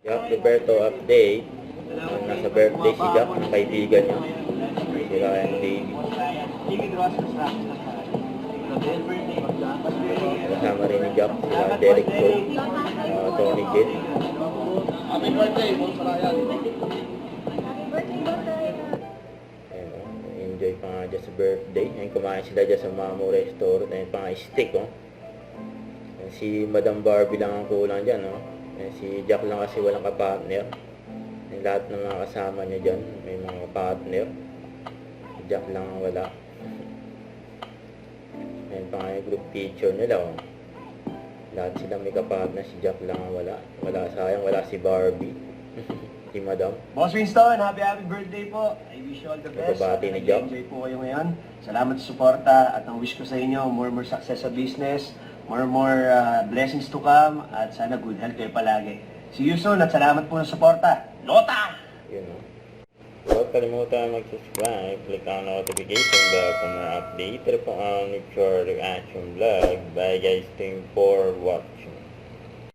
Jack Roberto update. Nasa birthday si Jack, ng kaibigan niya. Si Ryan David. Kasama rin ni Jack, sila Derek Joe, Tony Jet. Happy birthday, Boss Ryan. Enjoy pa nga dyan sa birthday. Ayun, kumain sila dyan sa Mamo Restaurant. Ayun pa nga steak, oh. Ayun, si Madam Barbie lang ang kulang dyan, oh. Ayun, si Jack lang kasi walang kapartner. Ayun, lahat ng mga kasama niya dyan may mga partner. Si Jack lang ang wala. Ayun pa nga yung group picture nila, oh. Lahat sila may kapartner, si Jack lang ang wala. Sayang, wala si Barbie. Si Madam. Boss Winston, happy birthday po. I wish you all the best. Nagpabati ni Jack. Enjoy po kayo ngayon. Salamat sa suporta at ang wish ko sa inyo, more success sa business, more blessings to come, at sana good health kayo palagi. See you soon at salamat po sa suporta. Lota! Yun, oh. Huwag kalimutan mag-subscribe, click ang notification bell for more update po ang Nature Reaction Vlog. Bye guys, thank you for watching.